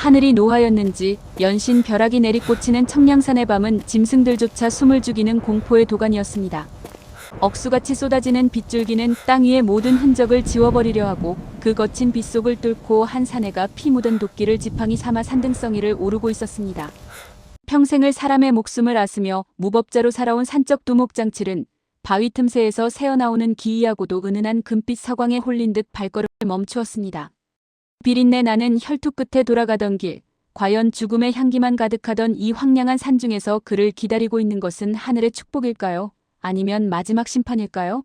하늘이 노하였는지 연신 벼락이 내리꽂히는 청량산의 밤은 짐승들조차 숨을 죽이는 공포의 도가니였습니다. 억수같이 쏟아지는 빗줄기는 땅 위의 모든 흔적을 지워버리려 하고 그 거친 빗속을 뚫고 한 사내가 피 묻은 도끼를 지팡이 삼아 산등성이를 오르고 있었습니다. 평생을 사람의 목숨을 앗으며 무법자로 살아온 산적 두목장칠은 바위 틈새에서 새어나오는 기이하고도 은은한 금빛 서광에 홀린 듯 발걸음을 멈추었습니다. 비린내 나는 혈투 끝에 돌아가던 길, 과연 죽음의 향기만 가득하던 이 황량한 산중에서 그를 기다리고 있는 것은 하늘의 축복일까요? 아니면 마지막 심판일까요?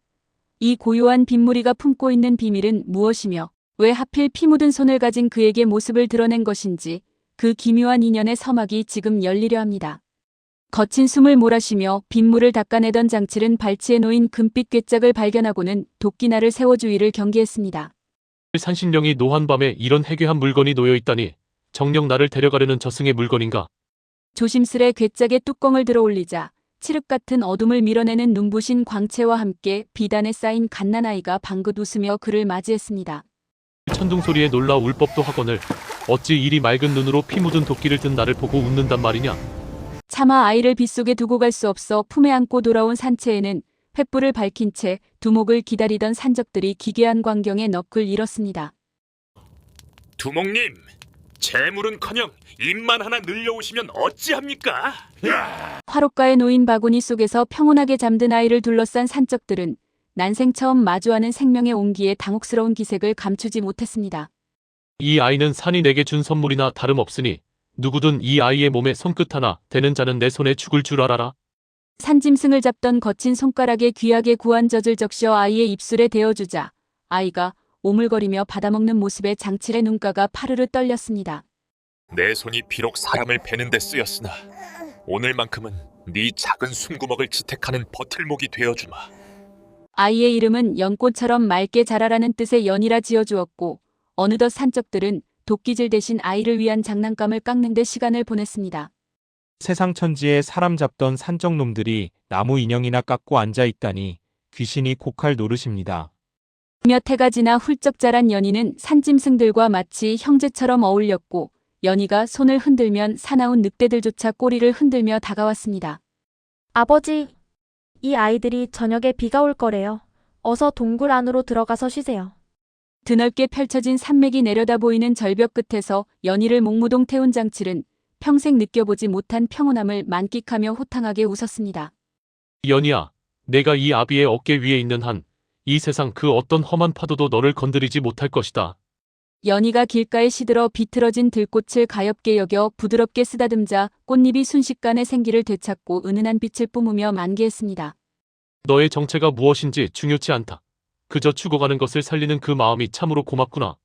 이 고요한 빗무리가 품고 있는 비밀은 무엇이며 왜 하필 피 묻은 손을 가진 그에게 모습을 드러낸 것인지 그 기묘한 인연의 서막이 지금 열리려 합니다. 거친 숨을 몰아쉬며 빗물을 닦아내던 장칠은 발치에 놓인 금빛 꿰짝을 발견하고는 도끼날을 세워 주위를 경계했습니다. 산신령이 노한 밤에 이런 해괴한 물건이 놓여 있다니 정녕 나를 데려가려는 저승의 물건인가? 조심스레 꿰짝의 뚜껑을 들어 올리자 칠흑 같은 어둠을 밀어내는 눈부신 광채와 함께 비단에 쌓인 갓난아이가 방긋 웃으며 그를 맞이했습니다. 천둥 소리에 놀라 울 법도 하거늘 어찌 이리 맑은 눈으로 피 묻은 도끼를 든 나를 보고 웃는단 말이냐? 차마 아이를 빗속에 두고 갈 수 없어 품에 안고 돌아온 산채에는 횃불을 밝힌 채 두목을 기다리던 산적들이 기괴한 광경에 넋을 잃었습니다. 두목님, 재물은커녕 입만 하나 늘려오시면 어찌합니까? 화롯가에 놓인 바구니 속에서 평온하게 잠든 아이를 둘러싼 산적들은 난생 처음 마주하는 생명의 온기에 당혹스러운 기색을 감추지 못했습니다. 이 아이는 산이 내게 준 선물이나 다름없으니 누구든 이 아이의 몸에 손끝 하나 대는 자는 내 손에 죽을 줄 알아라. 산짐승을 잡던 거친 손가락에 귀하게 구한 젖을 적셔 아이의 입술에 대어주자 아이가 오물거리며 받아먹는 모습에 장칠의 눈가가 파르르 떨렸습니다. 내 손이 비록 사람을 베는 데 쓰였으나 오늘만큼은 네 작은 숨구멍을 지택하는 버틀목이 되어주마. 아이의 이름은 연꽃처럼 맑게 자라라는 뜻의 연이라 지어주었고 어느덧 산적들은 도끼질 대신 아이를 위한 장난감을 깎는 데 시간을 보냈습니다. 세상 천지에 사람 잡던 산적 놈들이 나무 인형이나 깎고 앉아있다니 귀신이 곡할 노릇입니다. 몇 해가 지나 훌쩍 자란 연이는 산짐승들과 마치 형제처럼 어울렸고 연이가 손을 흔들면 사나운 늑대들조차 꼬리를 흔들며 다가왔습니다. 아버지, 이 아이들이 저녁에 비가 올 거래요. 어서 동굴 안으로 들어가서 쉬세요. 드넓게 펼쳐진 산맥이 내려다 보이는 절벽 끝에서 연이를 몽무동 태운 장칠은 평생 느껴보지 못한 평온함을 만끽하며 호탕하게 웃었습니다. 연희야, 내가 이 아비의 어깨 위에 있는 한 이 세상 그 어떤 험한 파도도 너를 건드리지 못할 것이다. 연희가 길가에 시들어 비틀어진 들꽃을 가엾게 여겨 부드럽게 쓰다듬자 꽃잎이 순식간에 생기를 되찾고 은은한 빛을 뿜으며 만개했습니다. 너의 정체가 무엇인지 중요치 않다. 그저 죽어가는 것을 살리는 그 마음이 참으로 고맙구나.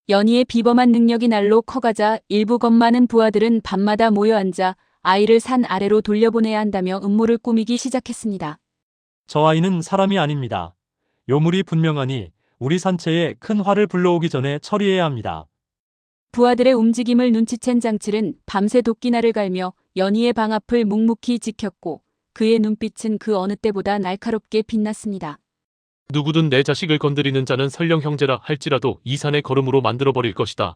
연희의 비범한 능력이 날로 커가자 일부 겁 많은 부하들은 밤마다 모여 앉아 아이를 산 아래로 돌려보내야 한다며 음모를 꾸미기 시작했습니다. 저 아이는 사람이 아닙니다. 요물이 분명하니 우리 산채에 큰 화를 불러오기 전에 처리해야 합니다. 부하들의 움직임을 눈치챈 장칠은 밤새 도끼날을 갈며 연희의 방 앞을 묵묵히 지켰고 그의 눈빛은 그 어느 때보다 날카롭게 빛났습니다. 누구든 내 자식을 건드리는 자는 설령 형제라 할지라도 이 산의 걸음으로 만들어버릴 것이다.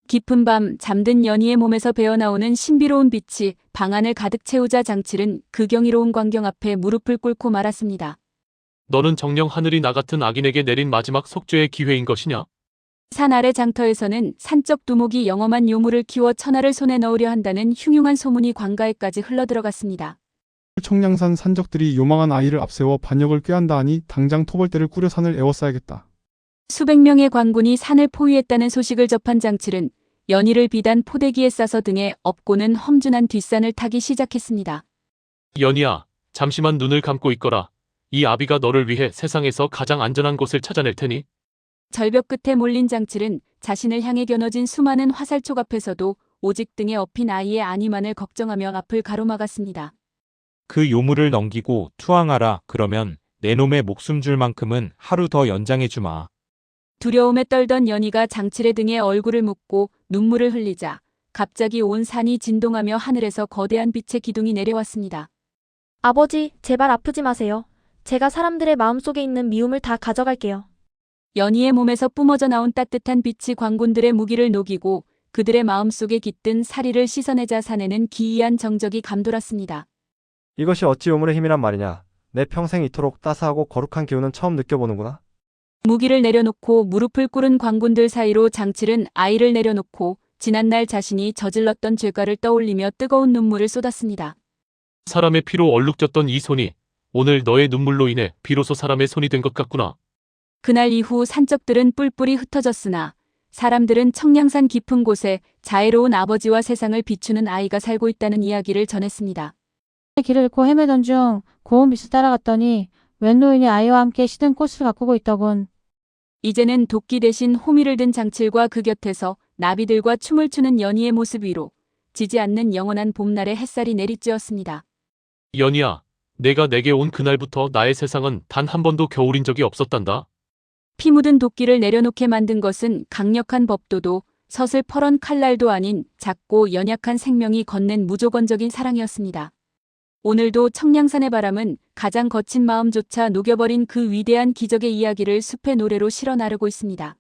깊은 밤 잠든 연희의 몸에서 배어나오는 신비로운 빛이 방 안을 가득 채우자 장칠은 그 경이로운 광경 앞에 무릎을 꿇고 말았습니다. 너는 정녕 하늘이 나 같은 악인에게 내린 마지막 속죄의 기회인 것이냐? 산 아래 장터에서는 산적 두목이 영험한 요물을 키워 천하를 손에 넣으려 한다는 흉흉한 소문이 관가에까지 흘러들어갔습니다. 청량산 산적들이 요망한 아이를 앞세워 반역을 꾀한다 하니 당장 토벌대를 꾸려 산을 에워싸야겠다. 수백 명의 관군이 산을 포위했다는 소식을 접한 장칠은 연희를 비단 포대기에 싸서 등에 업고는 험준한 뒷산을 타기 시작했습니다. 연희야, 잠시만 눈을 감고 있거라. 이 아비가 너를 위해 세상에서 가장 안전한 곳을 찾아낼 테니. 절벽 끝에 몰린 장칠은 자신을 향해 겨눠진 수많은 화살촉 앞에서도 오직 등에 업힌 아이의 안위만을 걱정하며 앞을 가로막았습니다. 그 요물을 넘기고 투항하라. 그러면 내 놈의 목숨 줄 만큼은 하루 더 연장해주마. 두려움에 떨던 연희가 장칠의 등에 얼굴을 묻고 눈물을 흘리자 갑자기 온 산이 진동하며 하늘에서 거대한 빛의 기둥이 내려왔습니다. 아버지, 제발 아프지 마세요. 제가 사람들의 마음속에 있는 미움을 다 가져갈게요. 연희의 몸에서 뿜어져 나온 따뜻한 빛이 관군들의 무기를 녹이고 그들의 마음속에 깃든 사리를 씻어내자 사내는 기이한 정적이 감돌았습니다. 이것이 어찌 요물의 힘이란 말이냐. 내 평생 이토록 따스하고 거룩한 기운은 처음 느껴보는구나. 무기를 내려놓고 무릎을 꿇은 광군들 사이로 장칠은 아이를 내려놓고 지난날 자신이 저질렀던 죄가를 떠올리며 뜨거운 눈물을 쏟았습니다. 사람의 피로 얼룩졌던 이 손이 오늘 너의 눈물로 인해 비로소 사람의 손이 된 것 같구나. 그날 이후 산적들은 뿔뿔이 흩어졌으나 사람들은 청량산 깊은 곳에 자애로운 아버지와 세상을 비추는 아이가 살고 있다는 이야기를 전했습니다. 길을 잃고 헤매던 중 고운 빛을 따라갔더니 웬 노인이 아이와 함께 시든 꽃을 가꾸고 있더군. 이제는 도끼 대신 호미를 든 장칠과 그 곁에서 나비들과 춤을 추는 연희의 모습 위로 지지 않는 영원한 봄날의 햇살이 내리쬐었습니다. 연희야, 내가 내게 온 그날부터 나의 세상은 단 한 번도 겨울인 적이 없었단다. 피 묻은 도끼를 내려놓게 만든 것은 강력한 법도도 서슬퍼런 칼날도 아닌 작고 연약한 생명이 건넨 무조건적인 사랑이었습니다. 오늘도 청량산의 바람은 가장 거친 마음조차 녹여버린 그 위대한 기적의 이야기를 숲의 노래로 실어 나르고 있습니다.